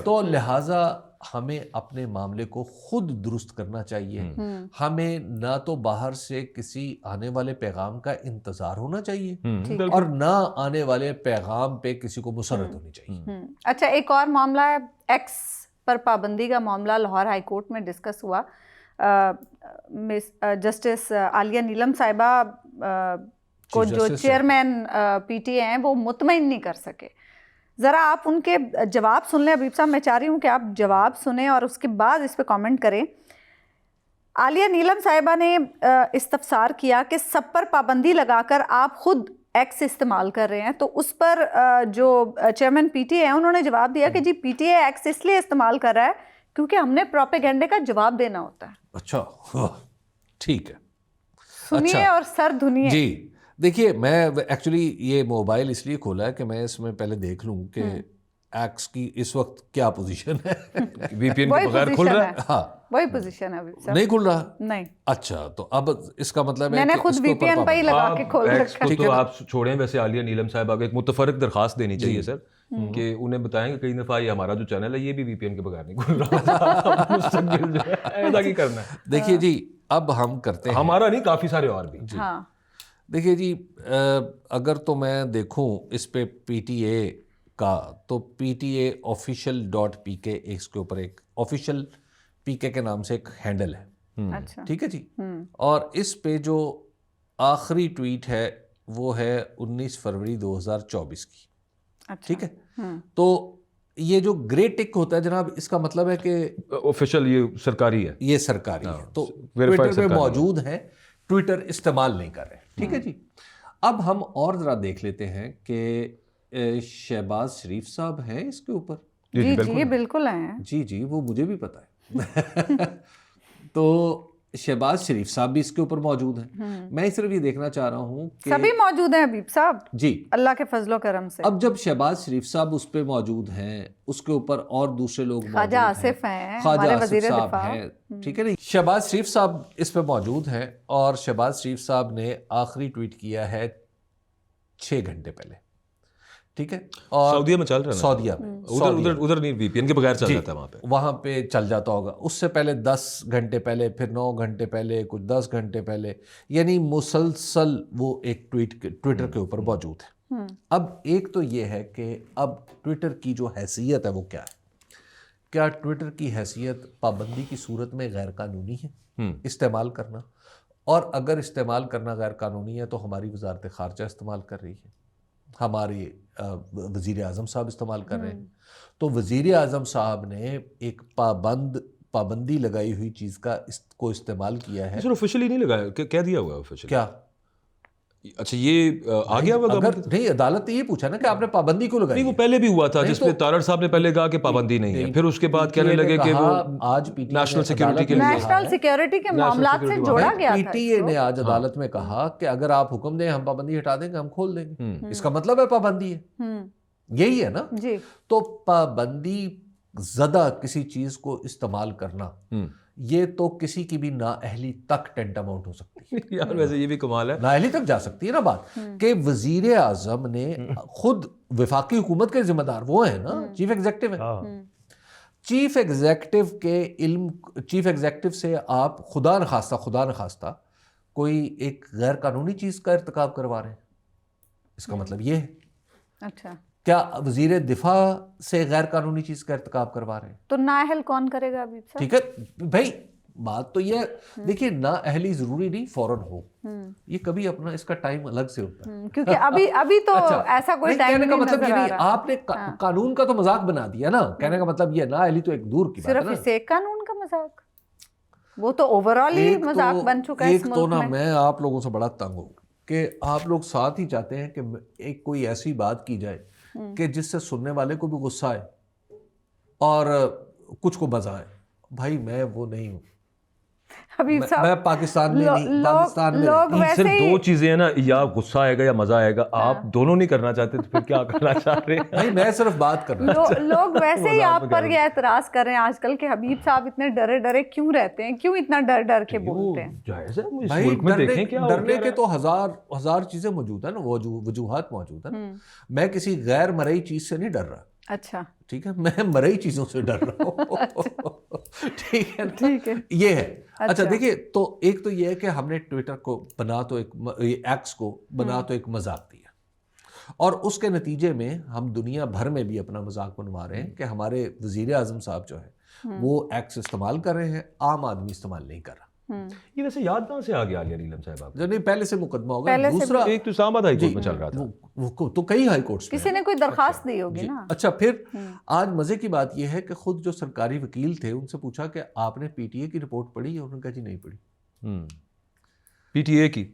تو لہٰذا ہمیں اپنے معاملے کو خود درست کرنا چاہیے. ہمیں نہ تو باہر سے کسی آنے والے پیغام کا انتظار ہونا چاہیے اور نہ آنے والے پیغام پہ کسی کو مسرت ہونی چاہیے. اچھا، ایک اور معاملہ ہے ایکس پر پابندی کا معاملہ. لاہور ہائی کورٹ میں ڈسکس ہوا. جسٹس عالیہ نیلم صاحبہ کو جو چیئرمین پی ٹی اے ہیں وہ مطمئن نہیں کر سکے. ذرا آپ ان کے جواب سن لیں حبیب صاحب. میں چاہ رہی ہوں کہ آپ جواب سنیں اور اس کے بعد اس پہ کامنٹ کریں. عالیہ نیلم صاحبہ نے استفسار کیا کہ سب پر پابندی لگا کر آپ خود ایکس استعمال کر رہے ہیں, تو اس پر جو چیئرمین پی ٹی اے ہیں انہوں نے جواب دیا کہ جی پی ٹی اے ایکس اس لیے استعمال کر رہا ہے کیونکہ ہم نے پروپیگنڈے کا جواب دینا ہوتا ہے. اچھا ٹھیک ہے, سنیے اور سر دھنیے. جی دیکھیے, میں ایکچولی یہ موبائل اس لیے کھولا ہے کہ میں اس میں پہلے دیکھ لوں کہ ایکس کی اس وقت کیا پوزیشن ہے. وی پی این کے بغیر کھل رہا ہے؟ ہاں وہی پوزیشن ہے ابھی نہیں کھل رہا. نہیں. اچھا, تو اب اس کا مطلب ہے میں نے خود وی پی این پہ ہی لگا کے کھول رکھا ہے. تو آپ چھوڑیں, ویسے عالیہ نیلم صاحبہ کو ایک متفرق درخواست دینی چاہیے سر, کہ انہیں بتائیں کہ کئی دفعہ یہ ہمارا جو چینل ہے یہ بھی وی پی این کے بغیر نہیں کھل رہا. مستقبل جو ہے ایسا کی کرنا ہے. دیکھیے جی, اب ہم کرتے ہیں, ہمارا نہیں کافی سارے اور بھی. ہاں دیکھیے جی, اگر تو میں دیکھوں اس پہ پی ٹی اے کا, تو پی ٹی اے official.pk اس کے اوپر ایک آفیشیل پی کے نام سے ایک ہینڈل ہے. اچھا ٹھیک ہے جی. اور اس پہ جو آخری ٹویٹ ہے وہ ہے 19 فروری 2024 کی. ٹھیک ہے, تو یہ جو گرے ٹک ہوتا ہے جناب, اس کا مطلب ہے کہ آفیشیل یہ سرکاری ہے, یہ سرکاری ہے, تو ٹویٹر پہ موجود ہے, ٹویٹر استعمال نہیں کر رہے. ٹھیک ہے جی. اب ہم اور ذرا دیکھ لیتے ہیں کہ شہباز شریف صاحب ہیں اس کے اوپر. جی جی بالکل ہیں. جی وہ مجھے بھی پتہ ہے. تو شہباز شریف صاحب بھی اس کے اوپر موجود ہیں. میں صرف یہ دیکھنا چاہ رہا ہوں کہ سبھی موجود ہیں حبیب صاحب جی اللہ کے فضل و کرم سے. اب جب شہباز شریف صاحب اس پہ موجود ہیں, اس کے اوپر اور دوسرے لوگ موجود ہیں, خواجہ آصف ہیں, خواجہ ہمارے آصف وزیر صاحب دفاع ہیں. ٹھیک ہے نا, شہباز شریف صاحب اس پہ موجود ہیں, اور شہباز شریف صاحب نے آخری ٹویٹ کیا ہے 6 گھنٹے پہلے. ٹھیک ہے, اور سعودیہ میں چل رہا ہے, سعودیہ میں, ادھر نہیں, وی پی این کے بغیر چل جاتا ہے وہاں پہ. وہاں پہ چل جاتا ہوگا. اس سے پہلے 10 گھنٹے پہلے, پھر 9 گھنٹے پہلے, کچھ 10 گھنٹے پہلے, یعنی مسلسل وہ ایک ٹویٹر کے اوپر موجود ہے. اب ایک تو یہ ہے کہ اب ٹویٹر کی جو حیثیت ہے وہ کیا ہے. کیا ٹویٹر کی حیثیت پابندی کی صورت میں غیر قانونی ہے استعمال کرنا؟ اور اگر استعمال کرنا غیر قانونی ہے تو ہماری وزارت خارجہ استعمال کر رہی ہے, ہمارے وزیر اعظم صاحب استعمال کر رہے ہیں. تو وزیر اعظم صاحب نے ایک پابندی لگائی ہوئی چیز کو استعمال کیا ہے. سر آفیشلی نہیں لگایا, کہہ دیا ہوا آفیشلی. کیا اچھا یہ آ گیا ہوا اگر نہیں, عدالت نے یہ پوچھا نا کہ آپ نے پابندی کو لگائی. نہیں, وہ پہلے بھی ہوا تھا جس پہ تارڑ صاحب نے پہلے کہا کہ پابندی نہیں ہے, پھر اس کے بعد کہنے لگے کہ وہ آج نیشنل سیکیورٹی کے لیے, نیشنل سیکیورٹی کے معاملات سے جوڑا گیا پی تھا. ٹی اے نے آج عدالت میں کہا کہ اگر آپ حکم دیں ہم پابندی ہٹا دیں گے, ہم کھول دیں گے. اس کا مطلب ہے پابندی ہے, یہی ہے نا. جی تو پابندی زدہ کسی چیز کو استعمال کرنا, یہ تو کسی کی بھی نااہلی تک ٹینٹ اماؤنٹ ہو سکتی ہے. یار ویسے یہ بھی کمال ہے, نااہلی تک جا سکتی ہے نا بات, کہ وزیر اعظم نے خود, وفاقی حکومت کے ذمہ دار وہ ہیں نا, چیف ایگزیکٹو ہیں. چیف ایگزیکٹو سے آپ خدا نخواستہ کوئی ایک غیر قانونی چیز کا ارتکاب کروا رہے ہیں, اس کا مطلب یہ ہے. اچھا, کیا وزیر دفاع سے غیر قانونی چیز کا ارتکاب کروا رہے ہیں؟ تو نااہل کون کرے گا ابھی صاحب؟ ٹھیک ہے بھائی, بات تو یہ دیکھیے, نااہلی ضروری نہیں فوراً ہو, یہ کبھی اپنا اس کا ٹائم الگ سے ہوتا ہے. کیونکہ ابھی تو ایسا کوئی ٹائم کہنے کا مطلب یہ نہیں, نہیں. آپ نے قانون کا تو مذاق بنا دیا نا. کہنے کا مطلب یہ نااہلی تو ایک دور کی بات ہے صرف اس ایک قانون کا مذاق, وہ تو اوور آل ہی مذاق بن چکا ہے اس ایک تو نا, ملک میں. میں آپ لوگوں سے بڑا تنگ ہوں کہ آپ لوگ ساتھ ہی چاہتے ہیں کہ ایک کوئی ایسی بات کی جائے کہ جس سے سننے والے کو بھی غصہ آئے اور کچھ کو مزہ آئے. بھائی میں وہ نہیں ہوں, میں پاکستان میں نہیں, پاکستان میں لوگ ویسے صرف 2 چیزیں ہیں نا, یا غصہ آئے گا یا مزہ آئے گا. آپ دونوں نہیں کرنا چاہتے تو پھر کیا کرنا چاہ رہے ہیں؟ بھائی میں صرف بات کر رہا ہوں. لوگ ویسے ہی آپ پر یہ اعتراض کر رہے ہیں آج کل کہ حبیب صاحب اتنے ڈرے کیوں رہتے ہیں, کیوں اتنا ڈر کے بولتے ہیں؟ جائز ہے, اس بھائی ملک میں دیکھیں کیا ڈرنے کے تو ہزار چیزیں موجود ہیں نا, وجوہات موجود ہیں. میں کسی غیر مرئی چیز سے نہیں ڈر رہا. اچھا ٹھیک ہے, میں مرئی چیزوں سے ڈر رہا ہوں. ٹھیک ہے, ٹھیک ہے, یہ ہے. اچھا دیکھیے, تو ایک تو یہ ہے کہ ہم نے ٹویٹر کو بنا تو ایکس کو بنا تو ایک مذاق دیا, اور اس کے نتیجے میں ہم دنیا بھر میں بھی اپنا مذاق بنوا رہے ہیں کہ ہمارے وزیر اعظم صاحب جو ہے وہ ایکس استعمال کر رہے ہیں, عام آدمی استعمال نہیں کر رہا. یہ ویسے یاد کہاں سے آ گیا علیہ نیلم صاحب آپ نہیں, پہلے سے مقدمہ ہوگا. دوسرا ایک تو اسلام آباد ہائی کورٹ میں چل رہا تھا, وہ تو کئی ہائی کورٹس میں کسی نے کوئی درخواست دی ہوگی نا. اچھا, پھر آج مزے کی بات یہ ہے کہ خود جو سرکاری وکیل تھے ان سے پوچھا کہ آپ نے پی ٹی اے کی رپورٹ پڑھی, اور انہوں نے کہا جی نہیں پڑھی. پی ٹی اے کی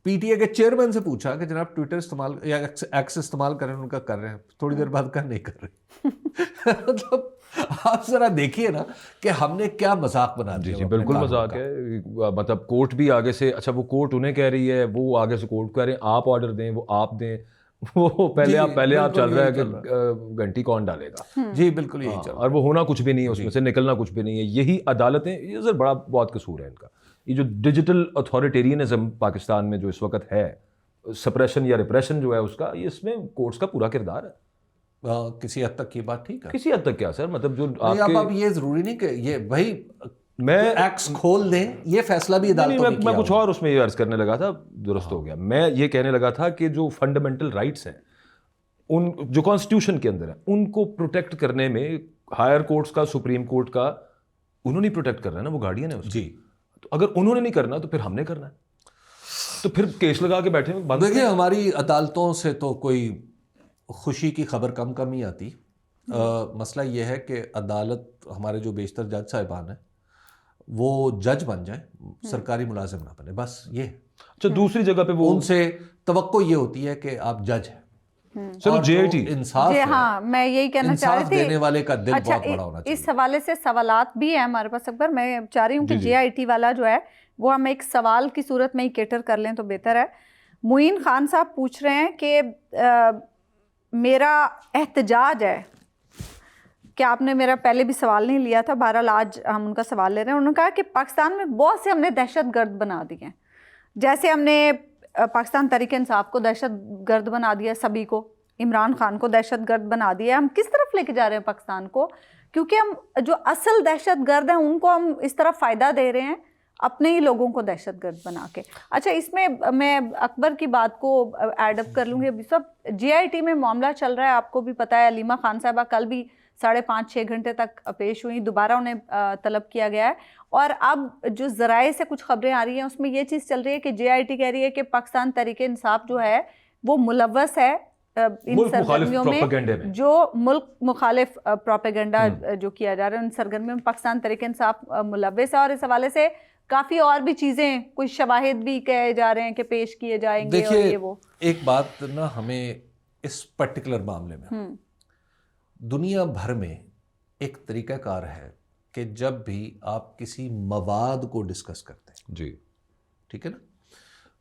پی ٹی اے کے چیئرمین سے پوچھا کہ جناب ٹویٹر استعمال یا ایکس استعمال کریں, ان کا کر رہے ہیں, تھوڑی دیر بعد کہا نہیں کر رہے. مطلب آپ ذرا دیکھیے نا کہ ہم نے کیا مذاق بنا دیا. جی بالکل مذاق ہے. مطلب کورٹ بھی آگے سے, اچھا وہ کورٹ انہیں کہہ رہی ہے, وہ آگے سے کورٹ کہہ رہے ہیں آپ آرڈر دیں, وہ آپ دیں, وہ پہلے آپ چل رہا ہے کہ گھنٹی کون ڈالے گا. جی بالکل یہی چل رہا ہے, اور وہ ہونا کچھ بھی نہیں ہے, اس میں سے نکلنا کچھ بھی نہیں ہے. یہی عدالتیں, یہ سر بڑا بہت قصور ہے ان کا. یہ جو ڈیجیٹل اتھارٹیرینزم پاکستان میں جو اس وقت ہے, سپریشن یا ریپریشن جو ہے اس کا, یہ اس میں کورٹس کا پورا کردار ہے. کسی حد تک یہ بات ٹھیک ہے, کسی حد تک کیا سر, مطلب جو اب یہ ضروری نہیں کہ یہ بھائی میں ایکس کھول دیں, یہ فیصلہ بھی عدالتوں نے کیا. میں کچھ اور اس میں یہ عرض کرنے لگا تھا, درست ہو گیا. میں یہ کہنے لگا تھا کہ جو فنڈامنٹل رائٹس ہیں ان جو کانسٹیٹیوشن کے اندر ہیں, ان کو پروٹیکٹ کرنے میں ہائر کورٹس کا, سپریم کورٹ کا, انہوں نے پروٹیکٹ کرنا ہے نا, وہ گارڈین ہے اس. جی, تو اگر انہوں نے نہیں کرنا تو پھر ہم نے کرنا ہے, تو پھر کیس لگا کے بیٹھے. دیکھیں ہماری عدالتوں سے تو کوئی خوشی کی خبر کم ہی آتی. مسئلہ یہ ہے کہ عدالت, ہمارے جو بیشتر جج صاحبان ہیں وہ جج بن جائیں, سرکاری ملازم نہ بنے, بس یہ. اچھا, دوسری جگہ پہ وہ ان سے توقع یہ ہوتی ہے کہ آپ جج ہیں. چلو جے آئی ٹی انصاف جی ہاں, میں یہی کہنا چاہ رہی تھی, دینے والے کا دل بہت بڑا ہونا چاہیے. اس حوالے سے سوالات بھی ہیں ہمارے پاس اکبر. میں چاہ رہی ہوں کہ جے آئی ٹی والا جو ہے وہ ہم ایک سوال کی صورت میں ہی کیٹر کر لیں تو بہتر ہے. معین خان صاحب پوچھ رہے ہیں کہ میرا احتجاج ہے کہ آپ نے میرا پہلے بھی سوال نہیں لیا تھا, بہرحال آج ہم ان کا سوال لے رہے ہیں. انہوں نے کہا کہ پاکستان میں بہت سے ہم نے دہشت گرد بنا دیے ہیں, جیسے ہم نے پاکستان تحریک انصاف کو دہشت گرد بنا دیا, سبھی کو, عمران خان کو دہشت گرد بنا دیا. ہم کس طرف لے کے جا رہے ہیں پاکستان کو, کیونکہ ہم جو اصل دہشت گرد ہیں ان کو ہم اس طرح فائدہ دے رہے ہیں اپنے ہی لوگوں کو دہشت گرد بنا کے. اچھا, اس میں میں اکبر کی بات کو ایڈ اپ کر لوں گی. ابھی سب جے آئی ٹی میں معاملہ چل رہا ہے, آپ کو بھی پتہ ہے. علیمہ خان صاحبہ کل بھی 5.5-6 گھنٹے تک پیش ہوئی, دوبارہ انہیں طلب کیا گیا ہے. اور اب جو ذرائع سے کچھ خبریں آ رہی ہیں اس میں یہ چیز چل رہی ہے کہ جے آئی ٹی کہہ رہی ہے کہ پاکستان تحریک انصاف جو ہے وہ ملوث ہے ان سرگرمیوں میں, جو ملک مخالف پروپیگنڈا جو کیا جا رہا ہے ان سرگرمیوں میں پاکستان تحریک انصاف ملوث ہے. اور اس حوالے سے کافی اور بھی چیزیں, کچھ شواہد بھی کہے جا رہے ہیں کہ پیش کیے جائیں گے. اور یہ وہ ایک بات نا, ہمیں اس پرٹیکولر معاملے میں دنیا بھر میں ایک طریقہ کار ہے کہ جب بھی آپ کسی مواد کو ڈسکس کرتے ہیں, جی ٹھیک ہے نا,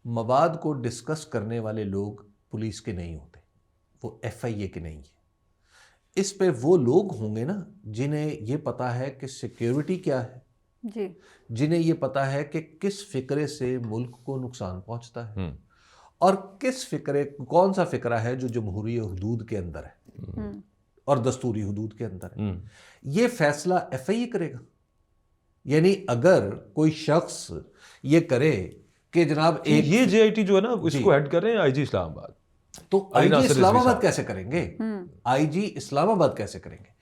مواد کو ڈسکس کرنے والے لوگ پولیس کے نہیں ہوتے, وہ ایف آئی اے کے نہیں ہیں. اس پہ وہ لوگ ہوں گے نا جنہیں یہ پتا ہے کہ سیکیورٹی کیا ہے, جی, جنہیں یہ پتا ہے کہ کس فکرے سے ملک کو نقصان پہنچتا ہے, اور کس فکرے, کون سا فکرہ ہے جو جمہوری حدود کے اندر ہے اور دستوری حدود کے اندر ہے. یہ فیصلہ ایف آئی اے کرے گا. یعنی اگر کوئی شخص یہ کرے کہ جناب ایک یہ جے آئی ٹی جو ہے نا اس کو ہیڈ کر رہے ہیں آئی جی اسلام آباد, تو آئی جی اسلام آباد کیسے کریں گے, آئی جی اسلام آباد کیسے کریں گے.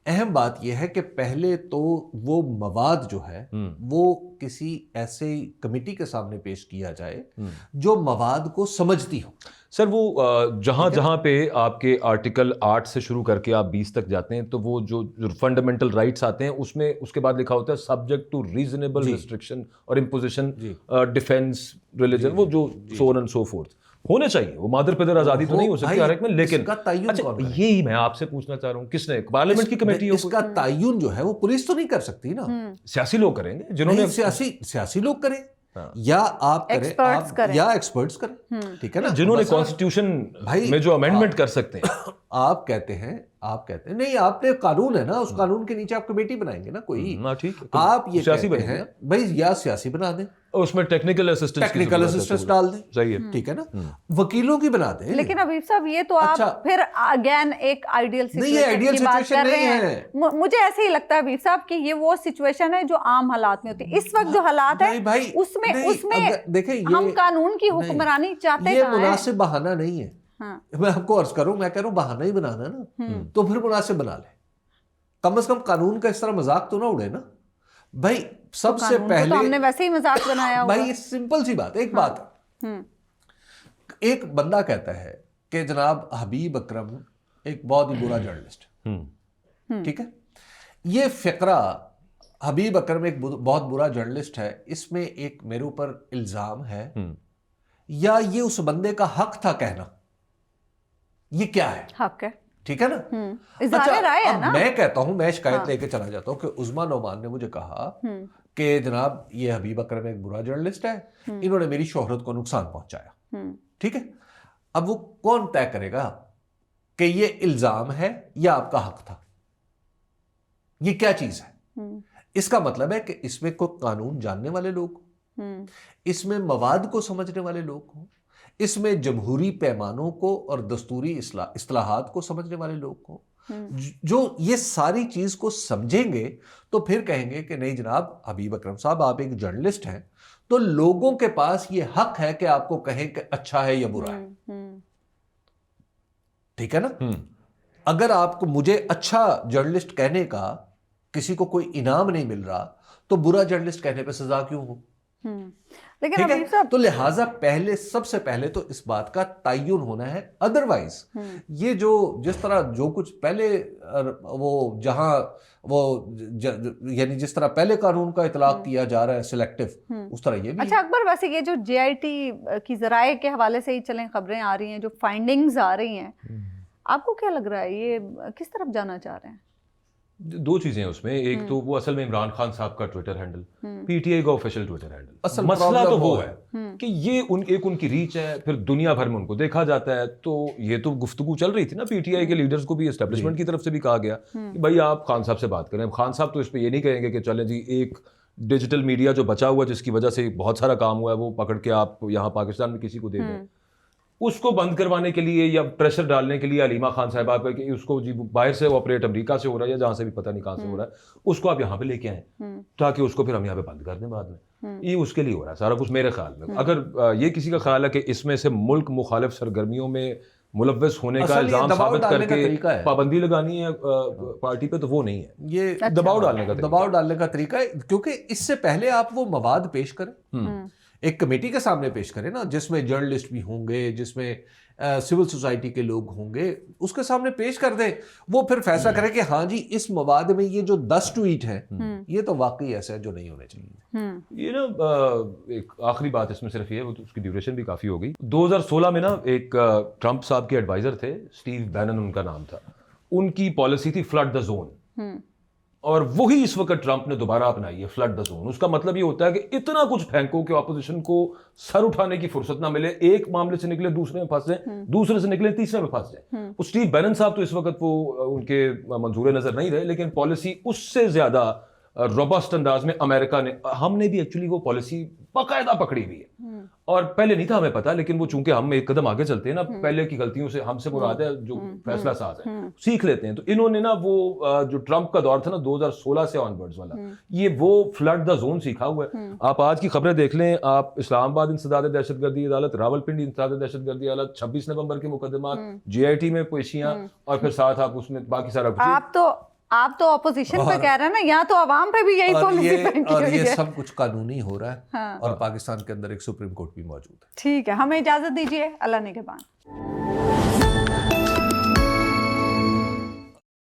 اہم بات یہ ہے کہ پہلے تو وہ مواد جو ہے وہ کسی ایسے کمیٹی کے سامنے پیش کیا جائے جو مواد کو سمجھتی ہو. سر وہ جہاں پہ آپ کے آرٹیکل 8 سے شروع کر کے آپ 20 تک جاتے ہیں تو وہ جو فنڈامنٹل رائٹس آتے ہیں اس میں اس کے بعد لکھا ہوتا ہے سبجیکٹ ٹو ریزنیبل ریسٹرکشن اور امپوزیشن, ڈیفینس, ریلیجن, وہ جو سو آن اینڈ سو فورتھ ہونے چاہیے. وہ مادر پدر آزادی تو نہیں ہو سکتی ہر ایک میں, لیکن یہی میں آپ سے پوچھنا چاہ رہا ہوں کس نے, پارلیمنٹ کی کمیٹی ہو, اس کا تعین جو ہے وہ پولیس تو نہیں کر سکتی نا, سیاسی لوگ کریں گے, جنہوں نے سیاسی لوگ کریں یا آپ کریں یا ایکسپرٹس کریں, ٹھیک ہے نا, جنہوں نے کانسٹیٹیوشن میں جو امینڈمنٹ کر سکتے ہیں. آپ کہتے ہیں نہیں آپ نے قانون ہے نا, اس قانون کے نیچے آپ کمیٹی بنائیں گے نا کوئی, ٹھیک ہے, آپ یہ سیاسی کہتے ہیں بھائی یا سیاسی بنا دیں, اس میں ٹیکنیکل اسسٹنس ڈال دیں, صحیح ہے, ٹھیک ہے نا, وکیلوں کی بنا دیں. لیکن حبیب صاحب یہ تو آپ پھر اگین ایک آئیڈیل سچویشن کی بات کر رہے ہیں. مجھے ایسے ہی لگتا ہے حبیب صاحب کہ یہ وہ سچویشن ہے جو عام حالات میں ہوتی ہے. اس وقت جو حالات ہے اس میں دیکھیں ہم قانون کی حکمرانی چاہتے ہیں. یہ مناسب بہانہ نہیں ہے. میں آپ کو عرض کروں, میں کہہ رہا ہوں بہانہ ہی بنانا نا تو پھر مناسب بنا لیں. کم از کم قانون کا اس طرح مذاق تو نہ اڑے نا بھائی. سب سے پہلے ہم نے ویسے ہی مذاق بنایا بھائی, یہ سمپل سی بات ہے. ایک بات ہے, ایک بندہ کہتا ہے کہ جناب حبیب اکرم ایک بہت ہی برا جرنلسٹ, ٹھیک ہے. یہ فقرہ حبیب اکرم ایک بہت برا جرنلسٹ ہے, اس میں ایک میرے اوپر الزام ہے یا یہ اس بندے کا حق تھا کہنا, یہ کیا ہے؟ حق ہے, ٹھیک ہے نا. اچھا میں کہتا ہوں, میں شکایت لے کے چلا جاتا ہوں کہ عظما نعمان نے مجھے کہا کہ جناب یہ حبیب اکرم ایک برا جرنلسٹ ہے, انہوں نے میری شہرت کو نقصان پہنچایا, ٹھیک ہے. اب وہ کون طے کرے گا کہ یہ الزام ہے یا آپ کا حق تھا؟ یہ کیا چیز ہے؟ اس کا مطلب ہے کہ اس میں کوئی قانون جاننے والے لوگ ہوں, اس میں مواد کو سمجھنے والے لوگ ہوں, اس میں جمہوری پیمانوں کو اور دستوری اصطلاحات کو سمجھنے والے لوگ کو, جو یہ ساری چیز کو سمجھیں گے تو پھر کہیں گے کہ نہیں جناب حبیب اکرم صاحب آپ ایک جرنلسٹ ہیں تو لوگوں کے پاس یہ حق ہے کہ آپ کو کہیں کہ اچھا ہے یا برا ہے, ٹھیک ہے نا. اگر آپ کو مجھے اچھا جرنلسٹ کہنے کا کسی کو کوئی انعام نہیں مل رہا تو برا جرنلسٹ کہنے پہ سزا کیوں ہو؟ لیکن حبیب صاحب تو لہٰذا سب سے پہلے تو اس بات کا تعین ہونا ہے. ادروائز یہ جس طرح جو کچھ پہلے یعنی جس طرح پہلے قانون کا اطلاق کیا جا رہا ہے سلیکٹو, اس طرح یہ بھی. اچھا اکبر, ویسے یہ جو JIT کی ذرائع کے حوالے سے ہی چلیں خبریں آ رہی ہیں, جو فائنڈنگز آ رہی ہیں, آپ کو کیا لگ رہا ہے یہ کس طرف جانا چاہ رہے ہیں؟ دو چیزیں اس میں, ایک تو وہ اصل میں عمران خان صاحب کا ٹویٹر ہینڈل, PTI کا آفیشیل ٹویٹر ہینڈل, مسئلہ تو وہ ہے کہ یہ ان کی ریچ ہے, پھر دنیا بھر میں ان کو دیکھا جاتا ہے. تو یہ تو گفتگو چل رہی تھی نا, PTI کے لیڈرز کو بھی اسٹیبلشمنٹ کی طرف سے بھی کہا گیا کہ بھائی آپ خان صاحب سے بات کریں. خان صاحب تو اس پہ یہ نہیں کہیں گے کہ چلیں جی ایک ڈیجیٹل میڈیا جو بچا ہوا ہے جس کی وجہ سے بہت سارا کام ہوا ہے وہ پکڑ کے آپ یہاں پاکستان میں کسی کو دے دیں, اس کو بند کروانے کے لیے یا پریشر ڈالنے کے لیے علیمہ خان صاحبہ پہ کہ اس کو جی باہر سے آپریٹ امریکہ سے ہو رہا ہے یا جہاں سے بھی پتہ نہیں کہاں سے ہو رہا ہے, اس کو آپ یہاں پہ لے کے آئیں تاکہ اس کو پھر ہم یہاں پہ بند کر دیں بعد میں. یہ اس کے لیے ہو رہا ہے سارا کچھ میرے خیال میں. اگر یہ کسی کا خیال ہے کہ اس میں سے ملک مخالف سرگرمیوں میں ملوث ہونے کا الزام ثابت کر کے پابندی لگانی ہے پارٹی پہ, تو وہ نہیں ہے. یہ دباؤ ڈالنے کا طریقہ ہے, کیونکہ اس سے پہلے آپ وہ مواد پیش کریں, ایک کمیٹی کے سامنے پیش کریں نا, جس میں جرنلسٹ بھی ہوں گے, جس میں سول سوسائٹی کے لوگ ہوں گے, اس کے سامنے پیش کر دیں. وہ پھر فیصلہ کرے کہ ہاں جی اس مواد میں یہ جو 10 ٹویٹ ہیں یہ تو واقعی ایسا ہے جو نہیں ہونے چاہیے. یہ نا ایک آخری بات اس میں صرف یہ, اس کی ڈیوریشن بھی کافی ہو گئی. 2016 میں نا ایک ٹرمپ صاحب کے ایڈوائزر تھے, اسٹیو بینن ان کا نام تھا, ان کی پالیسی تھی فلڈ دا زون, اور وہی اس وقت ٹرمپ نے دوبارہ اپنائی ہے, فلڈ دا زون. اس کا مطلب یہ ہوتا ہے کہ اتنا کچھ پھینکو کہ اپوزیشن کو سر اٹھانے کی فرصت نہ ملے, ایک معاملے سے نکلے دوسرے میں پھنس جائیں, دوسرے سے نکلے تیسرے میں پھنس جائیں. اسٹیو بینن صاحب تو اس وقت وہ ان کے منظور نظر نہیں رہے, لیکن پالیسی اس سے زیادہ روبسٹ انداز میں امریکہ نے, ہم نے بھی ایکچولی وہ پالیسی باقاعدہ پکڑی ہوئی ہے, اور پہلے نہیں تھا ہمیں پتا, لیکن وہ چونکہ ہم ایک قدم آگے چلتے ہیں نا, پہلے کی غلطیوں سے ہم سے مراد ہے جو فیصلہ ساز ہے, سیکھ لیتے ہیں. تو انہوں نے نا وہ جو ٹرمپ کا دور تھا نا 2016 سے آن ورڈز والا, یہ وہ فلڈ دا زون سیکھا ہوا ہے. آپ آج کی خبریں دیکھ لیں, آپ اسلام آباد انسداد دہشت گردی عدالت, راولپنڈی انسداد دہشت گردی عدالت, 26 نومبر کے مقدمات, JIT میں پیشیاں, اور پھر ساتھ آپ اس میں باقی سارا کچھ. آپ تو اپوزیشن پہ کہہ رہے ہیں نا, یہاں تو عوام پہ بھی یہی پالیسی پھینکی ہوئی ہے. اور یہ سب کچھ قانونی ہو رہا ہے, اور پاکستان کے اندر ایک سپریم کورٹ بھی موجود ہے. ٹھیک ہے, ہمیں اجازت دیجیے, اللہ نگہبان.